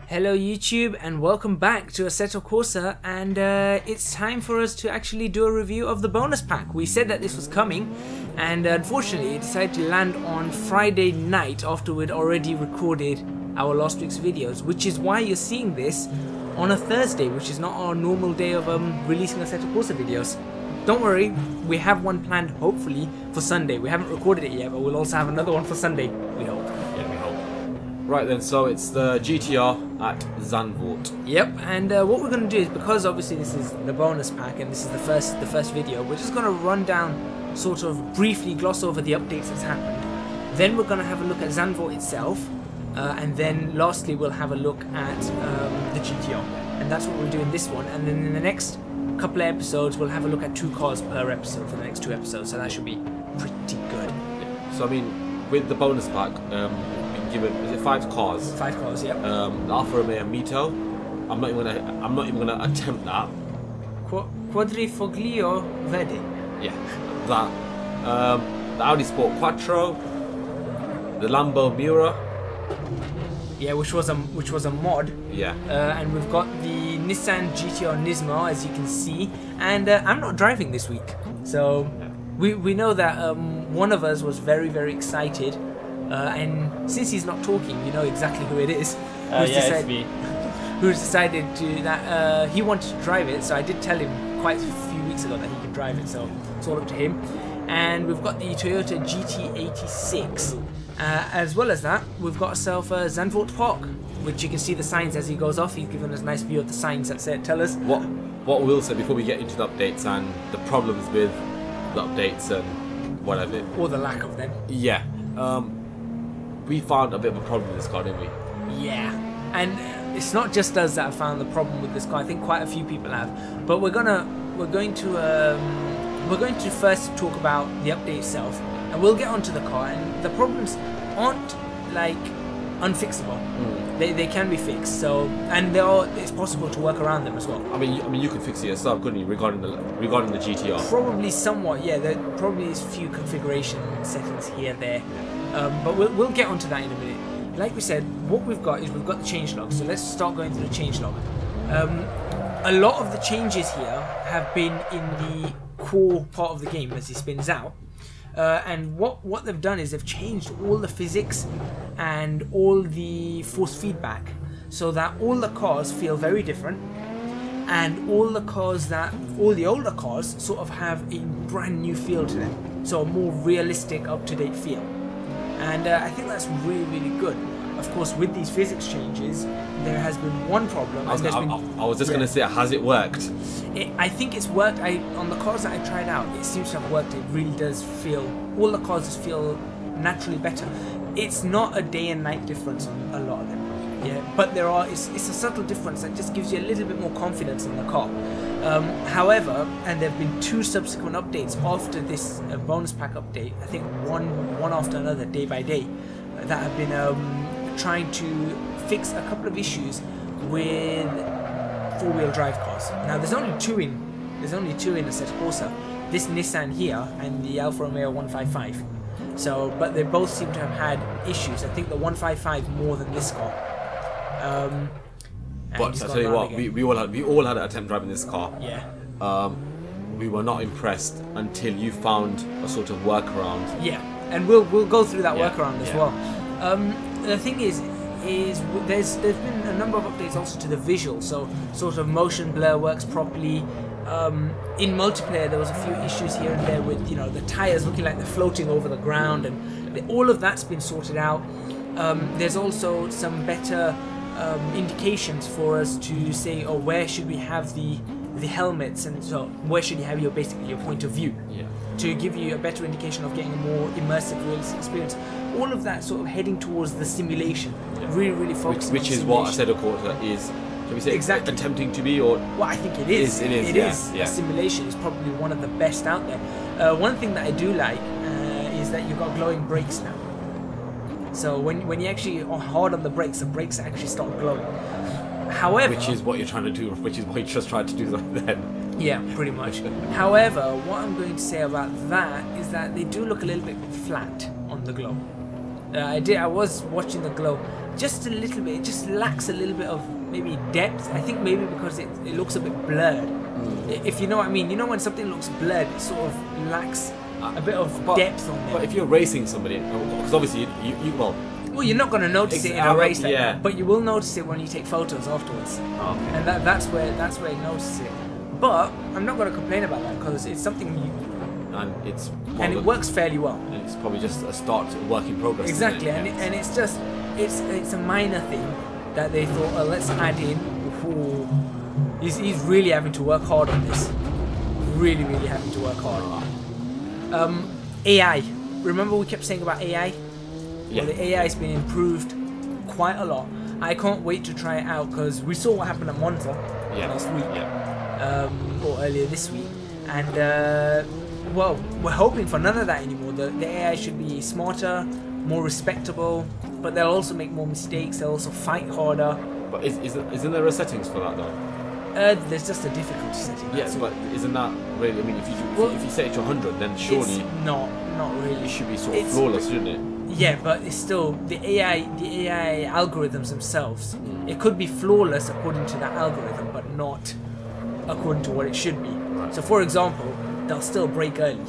Hello YouTube and welcome back to Assetto Corsa, and it's time for us to actually do a review of the bonus pack. We said that this was coming, and unfortunately it decided to land on Friday night after we'd already recorded our last week's videos, which is why you're seeing this on a Thursday, which is not our normal day of releasing Assetto Corsa videos. Don't worry, we have one planned hopefully for Sunday. We haven't recorded it yet, but we'll also have another one for Sunday, we hope. Yeah, we hope. Right then, so it's the GTR at Zandvoort. Yep, and what we're going to do is, because obviously this is the bonus pack and this is the first video, we're just going to run down, sort of briefly gloss over the updates that's happened. Then we're going to have a look at Zandvoort itself, and then lastly we'll have a look at the GTR. And that's what we'll do in this one, and then in the next couple of episodes we'll have a look at 2 cars per episode for the next 2 episodes, so that should be pretty good. Yeah. So I mean, with the bonus pack, given, is it 5 cars? 5 cars, yep. The Alfa Romeo Mito. I'm not even gonna attempt that. Quadrifoglio Verde. Yeah, that. The Audi Sport Quattro. The Lambo Miura. Yeah, which was a mod. Yeah. And we've got the Nissan GTR Nismo, as you can see. And I'm not driving this week, so we know that one of us was very excited. And since he's not talking, you know exactly who it is. It's me. Who's decided to that he wanted to drive it, so I did tell him quite a few weeks ago that he can drive it, so it's all up to him. And we've got the Toyota GT86. As well as that, we've got ourselves a Zandvoort Pack, which you can see the signs as he goes off. He's given us a nice view of the signs that say, tell us. What we'll say before we get into the updates and the problems with the updates and whatever. Or the lack of them. Yeah. We found a bit of a problem with this car, didn't we? Yeah, and it's not just us that have found the problem with this car. I think quite a few people have. But we're going to first talk about the update itself, and we'll get onto the car. And the problems aren't like unfixable. They can be fixed. So, and it's possible to work around them as well. I mean, you can fix it yourself, couldn't you? Regarding the GTR. Probably somewhat. Yeah, there probably is a few configuration settings here and there. But we'll get onto that in a minute. Like we said, what we've got is we've got the changelog. So let's start going through the changelog. A lot of the changes here have been in the core part of the game as he spins out. And what they've done is they've changed all the physics and all the force feedback, so that all the cars feel very different, and all the older cars sort of have a brand new feel to them. So a more realistic, up-to-date feel. And I think that's really good. Of course, with these physics changes, there has been one problem. I was just going to say, has it worked? I think it's worked. On the cars that I tried out, it seems to have worked. It really does feel, all the cars just feel naturally better. It's not a day and night difference on a lot of them. Yeah, but it's a subtle difference that just gives you a little bit more confidence in the car. However, and there have been 2 subsequent updates after this bonus pack update, I think one after another, day by day, that have been trying to fix a couple of issues with 4-wheel drive cars. Now there's only two in Assetto Corsa, this Nissan here and the Alfa Romeo 155. So, but they both seem to have had issues. I think the 155 more than this car. But I tell you what, we all had an attempt driving this car. Yeah. We were not impressed until you found a sort of workaround. Yeah, and we'll go through that workaround as well. The thing is there's been a number of updates also to the visual, so sort of motion blur works properly. In multiplayer there was a few issues here and there with, you know, the tires looking like they're floating over the ground, and all of that's been sorted out. There's also some better indications for us to say, oh, where should we have the helmets, and so where should you have your point of view, to give you a better indication of getting a more immersive, realistic experience. All of that sort of heading towards the simulation, really focusing which is what Assetto Corsa is, shall we say, exactly attempting to be, or well, I think it is. It is. Yeah. The simulation is probably one of the best out there. One thing that I do like is that you've got glowing brakes now. So when you actually are hard on the brakes actually start glowing. However, which is what you're trying to do, which is what you just tried to do then. Yeah, pretty much. However, what I'm going to say about that is that they do look a little bit flat on the glow. I was watching the glow. just a little bit. It just lacks a little bit of maybe depth. I think maybe because it looks a bit blurred. If you know what I mean. You know when something looks blurred, it sort of lacks a bit of depth on it. But if you're racing somebody, because obviously well, you're not going to notice it in a race like yeah. that, but you will notice it when you take photos afterwards. Okay. And that's where you notice it. But I'm not going to complain about that because it's something you... And it works fairly well. And it's probably just a start to work in progress. Exactly, and it's just... It's a minor thing that they thought, oh, let's add in. Ooh, he's really having to work hard on this. Really, really having to work hard. AI. Remember we kept saying about AI? Yeah. Well, the AI has been improved quite a lot. I can't wait to try it out because we saw what happened at Monza last week, or earlier this week, and well, we're hoping for none of that anymore. The AI should be smarter, more respectable, but they'll also make more mistakes. They'll also fight harder. But isn't there a settings for that though? There's just a difficulty setting. Yes, but isn't that really? I mean, if you set it to 100, then surely it's not really. It should be sort of flawless, shouldn't it? Yeah, but it's still the AI algorithms themselves. It could be flawless according to that algorithm, but not according to what it should be. Right. So, for example, they'll still break early.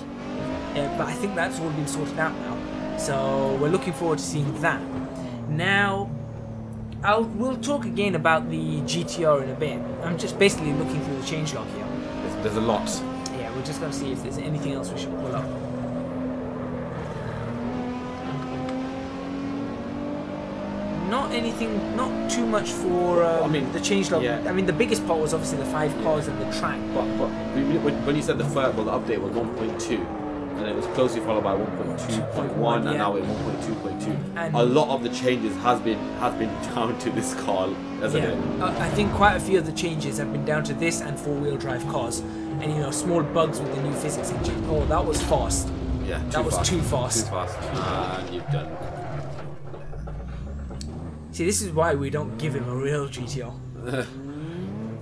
But I think that's all been sorted out now. So we're looking forward to seeing that. Now, we'll talk again about the GTR in a bit. I'm just basically looking through the changelog here. There's a lot. Yeah, we're just going to see if there's anything else we should pull up. Not anything, not too much for the changelog. Yeah. I mean, the biggest part was obviously the 5 cars and the track. But when you said the update was 1.2, and it was closely followed by 1.2.1, and now we're 1.2.2. A lot of the changes has been down to this car, hasn't it? I think quite a few of the changes have been down to this and 4-wheel drive cars, and small bugs with the new physics engine. Oh, that was fast. Yeah, that was too fast. Too fast. And you've done. See, this is why we don't give him a real GTR.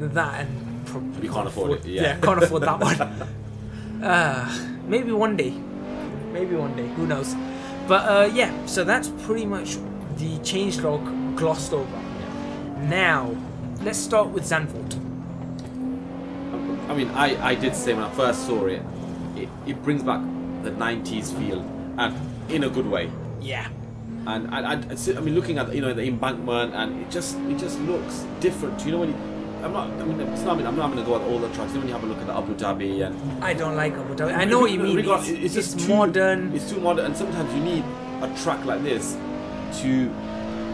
That and probably you can't afford it. Yeah, can't afford that one. Maybe one day. Who knows? But yeah, so that's pretty much the changelog glossed over. Now, let's start with Zandvoort. I mean, I did say when I first saw it, it brings back the 90s feel, and in a good way. Yeah. And I mean, looking at the embankment, and it just looks different. When I'm not going to go at all the tracks. When you have a look at the Abu Dhabi, and I don't like Abu Dhabi. I know what you mean. It's just modern. It's too modern, and sometimes you need a track like this to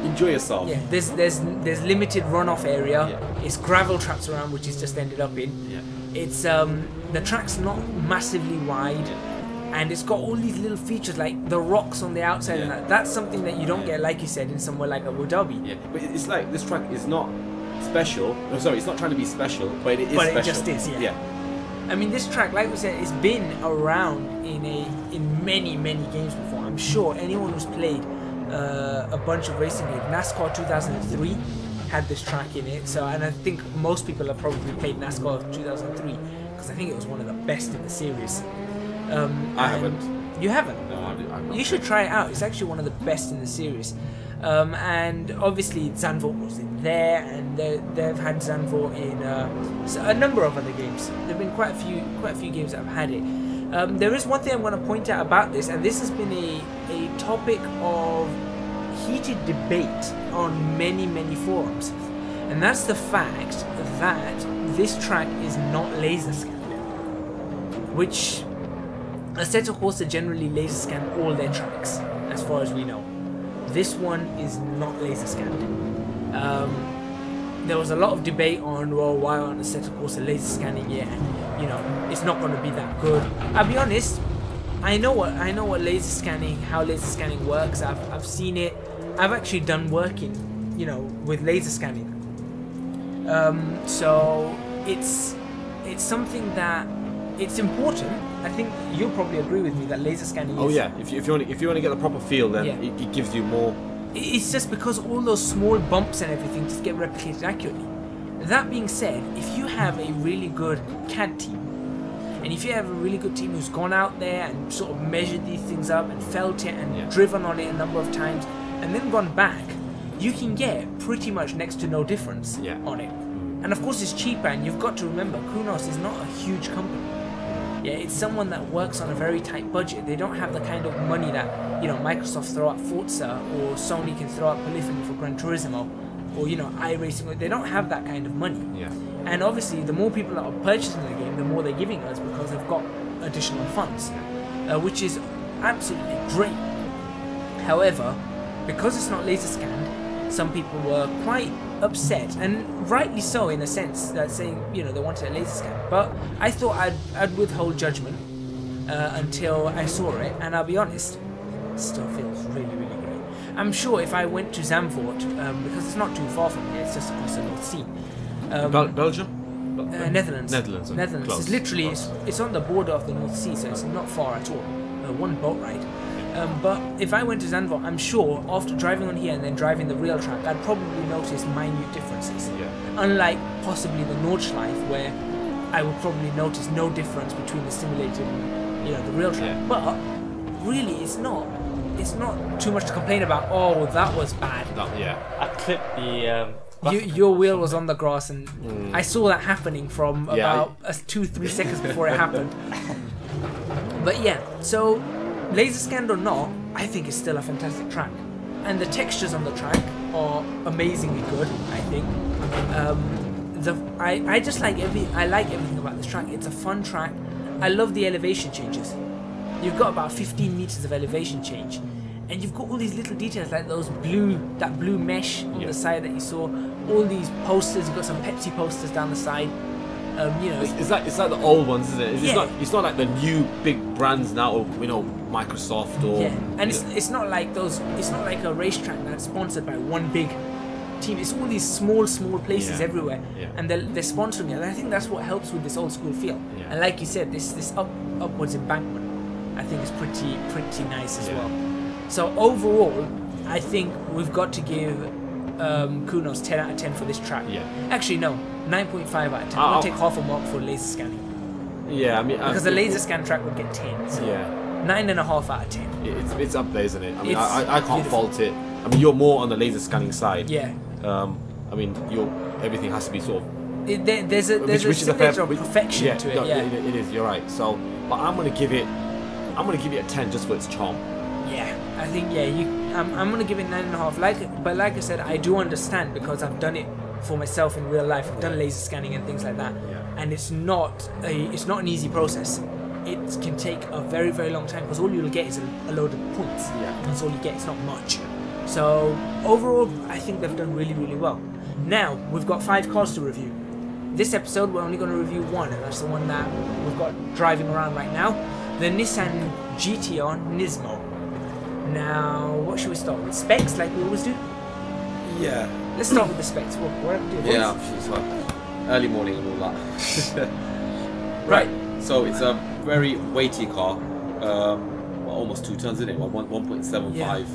enjoy yourself. Yeah, there's limited runoff area. Yeah. It's gravel traps around, which he's just ended up in. Yeah. It's the track's not massively wide. And it's got all these little features like the rocks on the outside, and that's something that you don't get, like you said, in somewhere like Abu Dhabi. Yeah, but it's like this track is not special. No, sorry, it's not trying to be special, but it is special. It just is, yeah. I mean, this track, like we said, it's been around in many games before. I'm sure anyone who's played a bunch of racing games, NASCAR 2003 had this track in it. So, and I think most people have probably played NASCAR 2003 because I think it was one of the best in the series. I haven't. You haven't? No, I'm not. You should try it out. It's actually one of the best in the series. And obviously Zandvoort was in there, and they've had Zandvoort in a number of other games. There've been quite a few games that have had it. There is one thing I'm going to point out about this, and this has been a topic of heated debate on many forums, and that's the fact that this track is not laser scanned, which Assetto Corsa generally laser scan all their tracks, as far as we know. This one is not laser scanned. There was a lot of debate on, well, why aren't Assetto Corsa laser scanning it? And, it's not going to be that good. I'll be honest. I know what laser scanning, how laser scanning works. I've seen it. I've actually done working, with laser scanning. So it's something that it's important. I think you'll probably agree with me that laser scanning is... Oh yeah, if you want to get the proper feel, then it gives you more... It's just because all those small bumps and everything just get replicated accurately. That being said, if you have a really good CAD team, and if you have a really good team who's gone out there and sort of measured these things up and felt it and driven on it a number of times, and then gone back, you can get pretty much next to no difference on it. And of course it's cheaper, and you've got to remember, Kunos is not a huge company. Yeah, it's someone that works on a very tight budget. They don't have the kind of money that, you know, Microsoft throw at Forza, or Sony can throw at Polyphony for Gran Turismo, or, you know, iRacing. They don't have that kind of money. Yeah. And obviously, the more people that are purchasing the game, the more they're giving us, because they've got additional funds, which is absolutely great. However, because it's not laser scanned, some people were quite upset, and rightly so, in a sense, that saying, you know, they wanted a laser scan. But I thought I'd withhold judgment until I saw it, and I'll be honest, it still feels really, really great. I'm sure if I went to Zandvoort, because it's not too far from here, it's just across the North Sea. Belgium? Netherlands. Netherlands. Netherlands. It's literally it's on the border of the North Sea, so it's not far at all. One boat ride. But if I went to Zandvoort, I'm sure after driving on here and then driving the real track, I'd probably notice minute differences. Yeah. Unlike possibly the Nordschleife, where I would probably notice no difference between the simulated and, you know, the real track. Yeah. But really, it's not too much to complain about. Oh, that was bad. I clipped the. Your wheel was on the grass, and I saw that happening from about 2-3 seconds before it happened. But yeah, so laser scanned or not, I think it's still a fantastic track, and the textures on the track are amazingly good. I think I just like everything about this track. It's a fun track. I love the elevation changes. You've got about 15 meters of elevation change, and you've got all these little details like that blue mesh on the side that you saw. All these posters. You've got some Pepsi posters down the side. You know, it's like the old ones, isn't it? It's not like the new big brands now, or, you know, Microsoft or. Yeah, and it's not like those. It's not like a racetrack that's sponsored by one big team. It's all these small places everywhere, and they're sponsoring it. And I think that's what helps with this old school feel. Yeah. And like you said, this upwards embankment, I think is pretty nice as well. So overall, I think we've got to give Kunos 10 out of 10 for this track. Yeah. Actually, no. 9.5 out of 10. I'll take half a mark for laser scanning. Yeah, I mean, because the laser scan track would get 10. So 9.5 out of 10. It's up there, isn't it? I mean, I can't fault it. I mean, you're more on the laser scanning side. Yeah. I mean, everything has to be sort of. There's a signature of perfection to it. No, yeah, it is. You're right. So, but I'm gonna give it a 10 just for its charm. Yeah, I think I'm gonna give it 9.5. But like I said, I do understand, because I've done it for myself in real life. I've done laser scanning and things like that, and it's not an easy process. It can take a very, very long time, because all you'll get is a load of points. That's all you get. It's not much. So overall, I think they've done really, really well. Now we've got 5 cars to review. This episode we're only going to review one, and that's the one that we've got driving around right now, the Nissan GTR Nismo. Now, what should we start with? Specs, like we always do? Yeah. Let's start with the specs. What do you it's like early morning and all that. Right. So it's a very weighty car. Almost 2 tons, isn't it? 1.75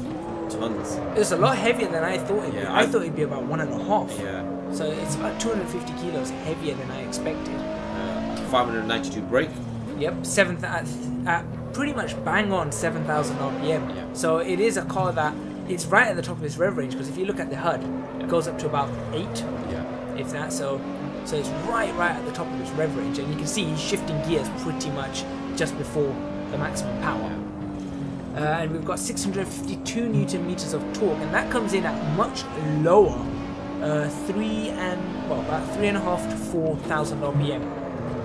tons. It's a lot heavier than I thought it'd be. I thought it'd be about 1.5. Yeah. So it's about 250 kilos heavier than I expected. 592 brake. Yep. Pretty much bang on 7,000 RPM. Yeah. So it is a car that it's right at the top of its rev range, because if you look at the HUD, it goes up to about 8. Yeah. If that. So it's right at the top of its rev range, and you can see he's shifting gears pretty much just before the maximum power. And we've got 652 Newton meters of torque, and that comes in at much lower, about 3.5 to 4,000 RPM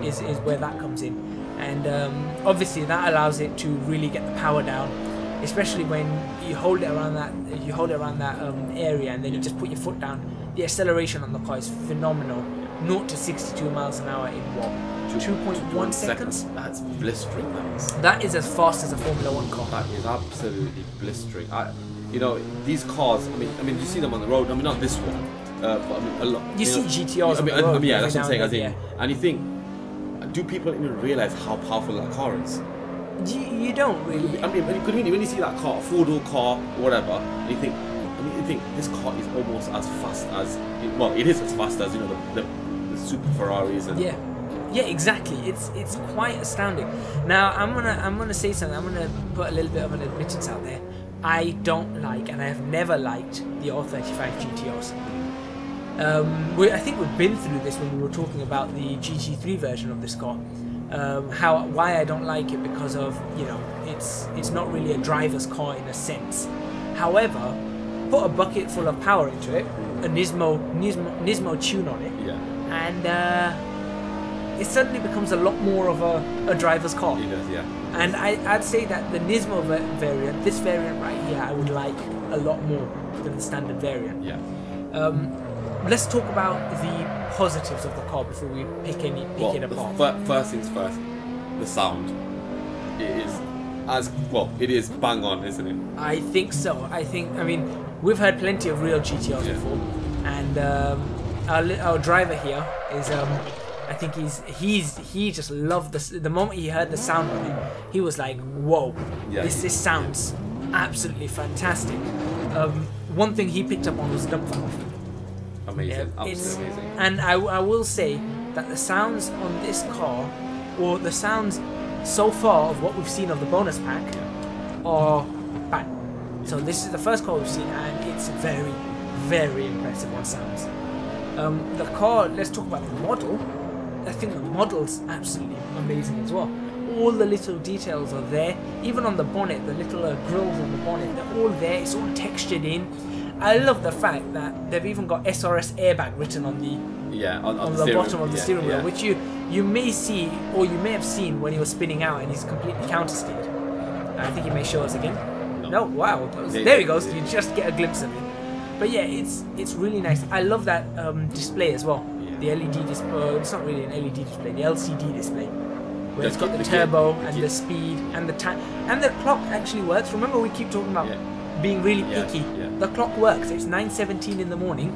is where that comes in, and obviously that allows it to really get the power down, especially when you hold it around that area, and then you just put your foot down. The acceleration on the car is phenomenal. 0 to 62 miles an hour in what? 2.1 seconds? That's blistering. That is as fast as a Formula 1 car. That is absolutely blistering. You know, these cars, I mean, you see them on the road. I mean, not this one, but I mean, a lot. You see GTRs on the road. Yeah, that's what I'm saying. And you think, do people even realize how powerful that car is? You don't really. I mean, when you see that car, a 4-door car, or whatever, and you think this car is almost as fast as, it is as fast as, you know, the Super Ferraris and. Yeah, exactly. It's quite astounding. Now I'm gonna say something. I'm gonna put a little bit of an admittance out there. I don't like, and I have never liked, the R35 GTRs. I think we've been through this when we were talking about the GT3 version of this car. Why I don't like it, because of, you know, it's not really a driver's car in a sense. However, put a bucket full of power into it, a Nismo tune on it, and it suddenly becomes a lot more of a driver's car. It does, yeah. And I'd say that the Nismo variant, this variant right here, I would like a lot more than the standard variant. Yeah. Let's talk about the positives of the car before we pick it apart. First things first, the sound. It is bang on, isn't it? I think so. I mean, we've had plenty of real GTRs before, and our driver here is I think he just loved the moment he heard the sound of it. He was like, "Whoa, this sounds absolutely fantastic." One thing he picked up on was dump valve. Amazing, absolutely amazing. And I will say that the sounds on this car, or the sounds so far of what we've seen of the bonus pack, are bad. So this is the first car we've seen, and it's very, very impressive on sounds. The car, let's talk about the model. I think the model's absolutely amazing as well. All the little details are there, even on the bonnet, the little grills on the bonnet, they're all there, it's all textured in. I love the fact that they've even got SRS airbag written on the on the bottom of the steering wheel, which you may see, or you may have seen when he was spinning out and he's completely counter-steered. I think he may show us again. No, wow, there he goes. You just get a glimpse of it. But yeah, it's really nice. I love that display as well. The LED display. It's not really an LED display. The LCD display, where it's got the turbo and the speed and the time, and the clock actually works. Remember, we keep talking about being really picky. The clock works. It's 9:17 in the morning.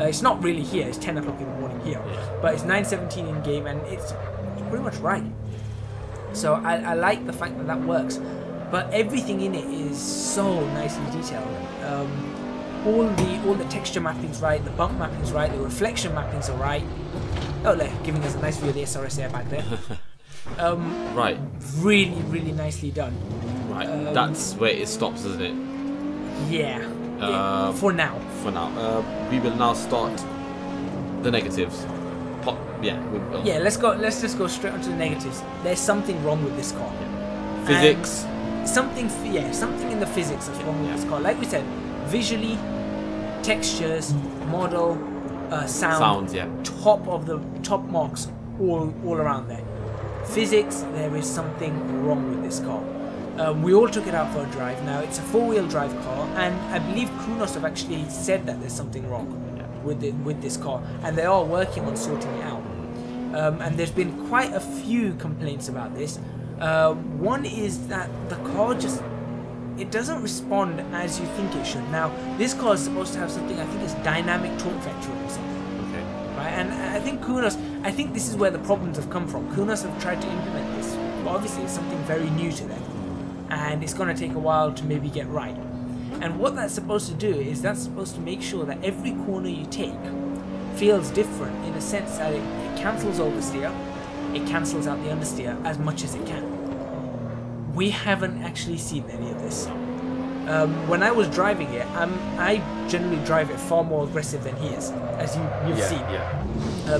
It's not really here. It's 10 o'clock in the morning here, but it's 9:17 in game, and it's pretty much right. So I like the fact that works. But everything in it is so nicely detailed. All the texture mapping's right, the bump mapping's right, the reflection mappings are right. Oh, they're giving us a nice view of the SRS airbag there. Right. Really, really nicely done. Right. That's where it stops, isn't it? Yeah. For now. For now. We will now start the negatives. Let's just go straight onto the negatives. There's something wrong with this car. Physics. Something in the physics that's wrong with this car. Like we said, visually, textures, model, sounds, top marks all around there. Physics, there is something wrong with this car. We all took it out for a drive. Now it's a four-wheel drive car, and I believe Kunos have actually said that there's something wrong with this car, and they are working on sorting it out. And there's been quite a few complaints about this. One is that the car it doesn't respond as you think it should. Now, this car is supposed to have something, I think it's dynamic torque vectoring or something. Okay. Right, and I think this is where the problems have come from. Kunos have tried to implement this, but obviously it's something very new to them, and it's going to take a while to maybe get right. And what that's supposed to do is that's supposed to make sure that every corner you take feels different, in a sense that it cancels oversteer, it cancels out the understeer as much as it can. We haven't actually seen any of this. When I was driving it, I generally drive it far more aggressive than he is, as you've seen.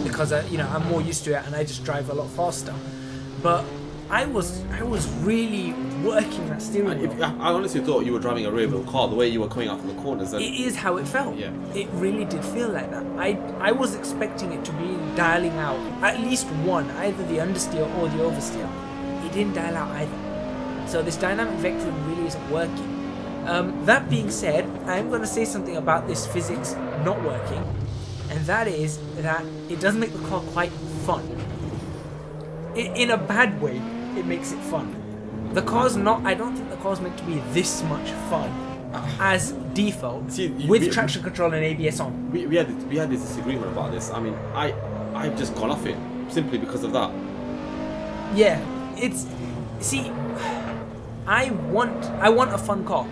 Because I'm more used to it, and I just drive a lot faster. But I was really working that steering wheel. I honestly thought you were driving a rear wheel car, the way you were coming out from the corners. It is how it felt. Yeah. It really did feel like that. I was expecting it to be dialing out at least one, either the understeer or the oversteer. It didn't dial out either. So this dynamic vectoring really isn't working. That being said, I'm going to say something about this physics not working, and that is that it does make the car quite fun. In a bad way, it makes it fun. The car's not. I don't think the car's meant to be this much fun as default with traction control and ABS on. We had this disagreement about this. I mean, I've just gone off it simply because of that. Yeah, I want a fun car,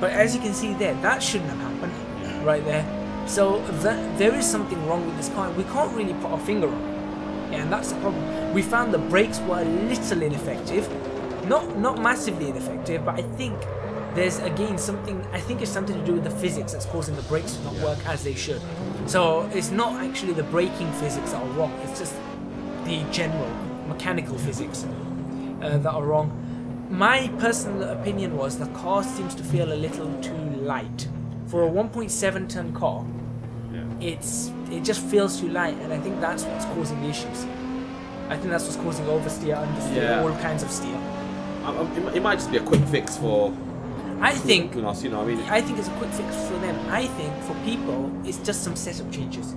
but as you can see there, that shouldn't have happened right there. So there is something wrong with this car. We can't really put our finger on it, and that's the problem. We found the brakes were a little ineffective, not massively ineffective, but I think there's again something, I think it's something to do with the physics that's causing the brakes to not work as they should. So it's not actually the braking physics that are wrong, it's just the general mechanical physics that are wrong. My personal opinion was the car seems to feel a little too light. For a 1.7 ton car, it just feels too light, and I think that's what's causing the issues. I think that's what's causing oversteer, understeer, all kinds of steer. It might just be a quick fix for... I think, Kunos, you know what I mean? I think it's a quick fix for them. I think for people, it's just some setup changes.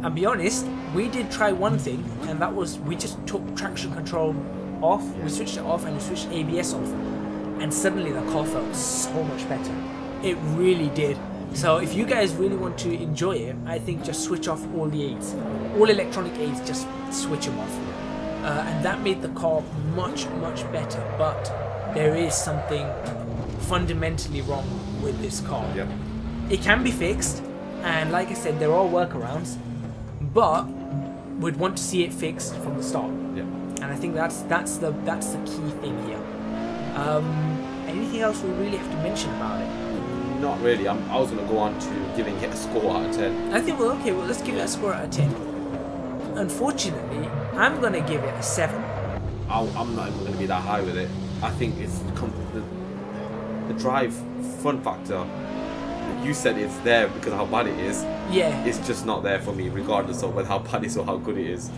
And be honest, we did try one thing, and that was we just took traction control off, we switched it off, and we switched ABS off, and suddenly the car felt so much better. It really did. So if you guys really want to enjoy it, I think just switch off all the aids, all electronic aids. Just switch them off, and that made the car much better. But there is something fundamentally wrong with this car. Yep. It can be fixed, and like I said, there are workarounds, but we'd want to see it fixed from the start. Yeah. And I think that's the key thing here. Anything else we really have to mention about it? Not really. I was going to go on to giving it a score out of 10. I think let's give it a score out of 10. Unfortunately, I'm going to give it a 7. I'm not even going to be that high with it. I think it's the drive fun factor. You said it's there because of how bad it is. Yeah. It's just not there for me, regardless of whether how bad it is or how good it is.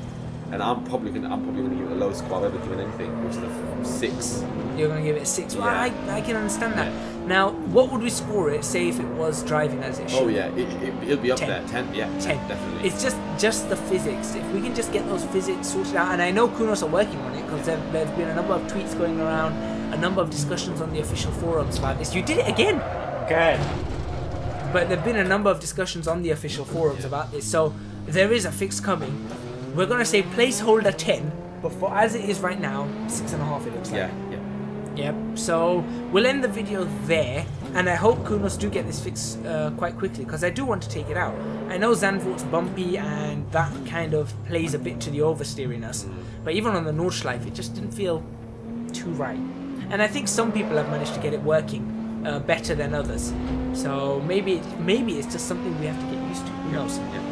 And I'm probably gonna give it the lowest score I've ever given anything, which is a 6. You're gonna give it a 6. Well, Yeah. I can understand that. Yeah. Now, what would we score it? Say if it was driving as it should. Oh yeah, it'll be up 10. there. 10, yeah, 10. definitely. It's just the physics. If we can just get those physics sorted out, and I know Kunos are working on it because there's been a number of tweets going around, a number of discussions on the official forums about this. You did it again. Good. But there've been a number of discussions on the official forums about this, so there is a fix coming. We're gonna say placeholder 10, but for as it is right now, 6.5 it looks like. Yeah. Yep. So we'll end the video there, and I hope Kunos do get this fixed quite quickly because I do want to take it out. I know Zandvoort's bumpy and that kind of plays a bit to the oversteeriness, but even on the Nordschleife it just didn't feel too right. And I think some people have managed to get it working better than others. So maybe it's just something we have to get used to. Who knows? Yeah.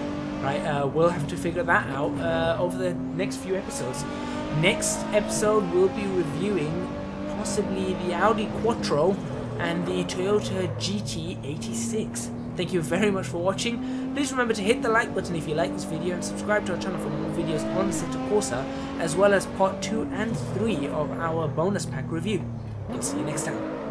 Right, we'll have to figure that out over the next few episodes. Next episode we'll be reviewing possibly the Audi Quattro and the Toyota GT86. Thank you very much for watching. Please remember to hit the like button if you like this video and subscribe to our channel for more videos on Assetto Corsa, as well as part 2 and 3 of our bonus pack review. We'll see you next time.